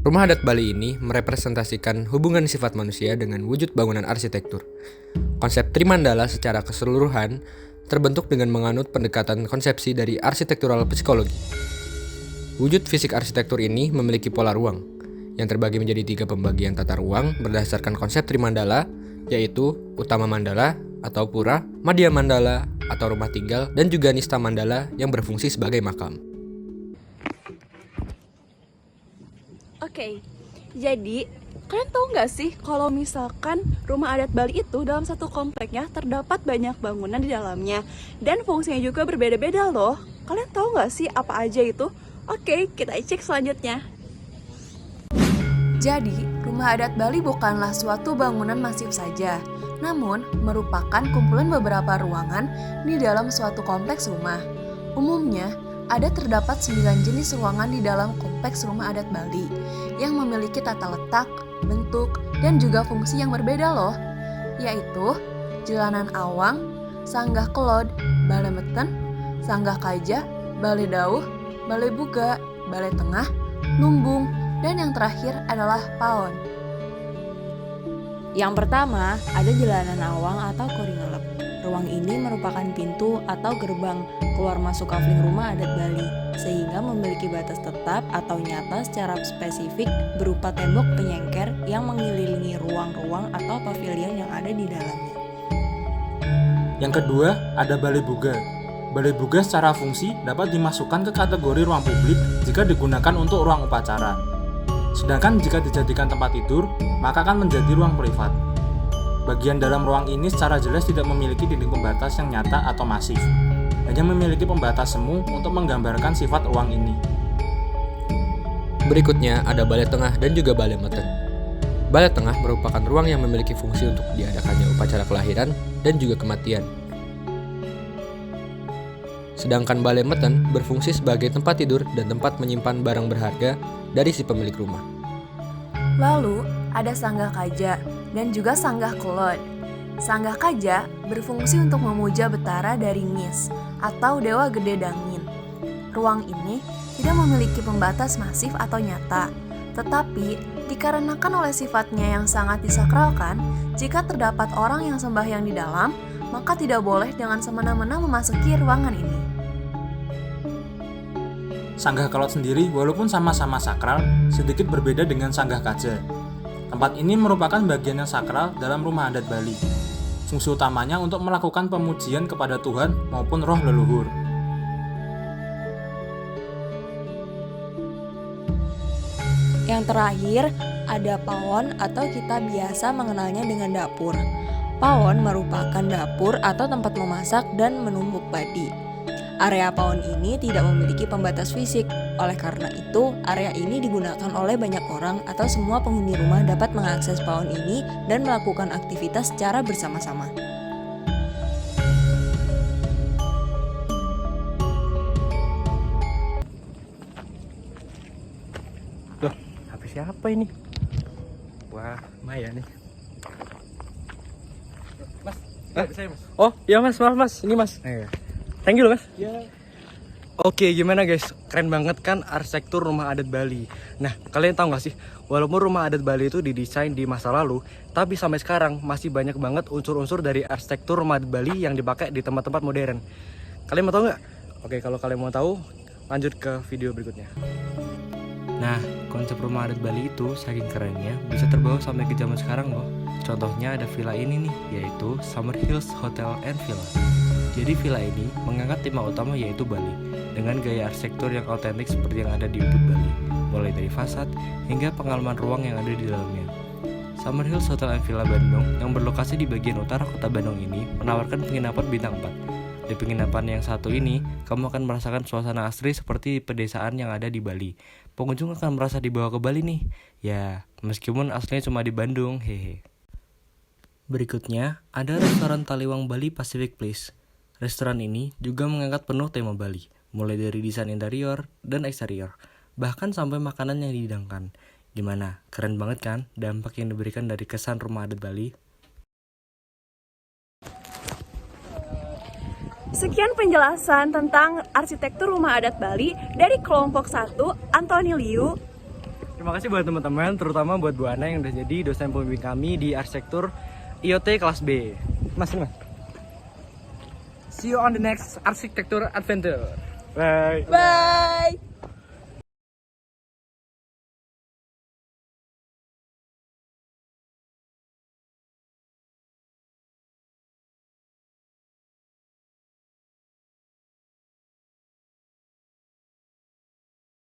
Rumah adat Bali ini merepresentasikan hubungan sifat manusia dengan wujud bangunan arsitektur. Konsep Trimandala secara keseluruhan terbentuk dengan menganut pendekatan konsepsi dari arsitektural psikologi. Wujud fisik arsitektur ini memiliki pola ruang, yang terbagi menjadi 3 pembagian tata ruang berdasarkan konsep Trimandala, yaitu Utama Mandala atau Pura, Madhya Mandala atau rumah tinggal, dan juga Nista Mandala yang berfungsi sebagai makam. Oke, jadi kalian tahu nggak sih kalau misalkan rumah adat Bali itu dalam satu kompleknya terdapat banyak bangunan di dalamnya dan fungsinya juga berbeda-beda loh. Kalian tahu nggak sih apa aja itu? Oke, kita cek selanjutnya. Jadi, rumah adat Bali bukanlah suatu bangunan masif saja, namun merupakan kumpulan beberapa ruangan di dalam suatu kompleks rumah. Umumnya, ada terdapat 9 jenis ruangan di dalam kompleks rumah adat Bali yang memiliki tata letak, bentuk, dan juga fungsi yang berbeda loh, yaitu Jalanan Awang, Sanggah Kelod, Balai Meten, Sanggah Kaja, Balai Dauh, Balai Buga, Balai Tengah, Lumbung, dan yang terakhir adalah Paon. Yang pertama, ada Jalanan Awang atau Koringalep. Ruang ini merupakan pintu atau gerbang keluar masuk kafling rumah adat Bali, sehingga memiliki batas tetap atau nyata secara spesifik berupa tembok penyengker yang mengelilingi ruang-ruang atau pavilion yang ada di dalamnya. Yang kedua, ada Balai Buga. Balai Buga secara fungsi dapat dimasukkan ke kategori ruang publik jika digunakan untuk ruang upacara. Sedangkan jika dijadikan tempat tidur, maka akan menjadi ruang privat. Bagian dalam ruang ini secara jelas tidak memiliki dinding pembatas yang nyata atau masif, hanya memiliki pembatas semu untuk menggambarkan sifat ruang ini. Berikutnya ada Balai Tengah dan juga Balai Meten. Balai Tengah merupakan ruang yang memiliki fungsi untuk diadakannya upacara kelahiran dan juga kematian. Sedangkan Balai Meten berfungsi sebagai tempat tidur dan tempat menyimpan barang berharga dari si pemilik rumah. Lalu, ada Sanggah Kaja dan juga Sanggah Kelod. Sanggah Kaja berfungsi untuk memuja Betara dari Nis atau Dewa Gede Dangin. Ruang ini tidak memiliki pembatas masif atau nyata, tetapi dikarenakan oleh sifatnya yang sangat disakralkan, jika terdapat orang yang sembahyang di dalam, maka tidak boleh dengan semena-mena memasuki ruangan ini. Sanggah Kelod sendiri walaupun sama-sama sakral, sedikit berbeda dengan Sanggah Kaja. Tempat ini merupakan bagian yang sakral dalam rumah adat Bali. Fungsi utamanya untuk melakukan pemujian kepada Tuhan maupun roh leluhur. Yang terakhir, ada Pawon atau kita biasa mengenalnya dengan dapur. Pawon merupakan dapur atau tempat memasak dan menumbuk padi. Area pawon ini tidak memiliki pembatas fisik, oleh karena itu area ini digunakan oleh banyak orang atau semua penghuni rumah dapat mengakses pawon ini dan melakukan aktivitas secara bersama-sama. Loh, HP siapa ini? Wah, Maya nih. Mas, bisa ya mas? Oh iya mas, maaf mas, ini mas. Thank you loh mas. Iya. Oke, gimana guys? Keren banget kan arsitektur rumah adat Bali. Nah, kalian tahu gak sih? Walaupun rumah adat Bali itu didesain di masa lalu, tapi sampai sekarang masih banyak banget unsur-unsur dari arsitektur rumah adat Bali yang dipakai di tempat-tempat modern. Kalian mau tahu nggak? Oke, kalau kalian mau tahu, lanjut ke video berikutnya. Nah, konsep rumah adat Bali itu saking kerennya bisa terbawa sampai ke zaman sekarang loh. Contohnya ada villa ini nih, yaitu Summer Hills Hotel and Villa. Jadi villa ini mengangkat tema utama yaitu Bali, dengan gaya arsitektur yang autentik seperti yang ada di Ubud Bali, mulai dari fasad hingga pengalaman ruang yang ada di dalamnya. Summer Hills Hotel and Villa Bandung yang berlokasi di bagian utara kota Bandung ini menawarkan penginapan bintang 4. Di penginapan yang satu ini, kamu akan merasakan suasana asri seperti pedesaan yang ada di Bali. Pengunjung akan merasa dibawa ke Bali nih. Ya, meskipun aslinya cuma di Bandung, hehe. Berikutnya, ada restoran Taliwang Bali Pacific Place. Restoran ini juga mengangkat penuh tema Bali, mulai dari desain interior dan eksterior, bahkan sampai makanan yang dihidangkan. Gimana? Keren banget kan dampak yang diberikan dari kesan rumah adat Bali? Sekian penjelasan tentang arsitektur rumah adat Bali dari kelompok 1 Antoni Liu. Terima kasih buat teman-teman, terutama buat Bu Ana yang udah jadi dosen pembimbing kami di arsitektur IoT kelas B. Mas. See you on the next arsitektur adventure. Bye. Bye.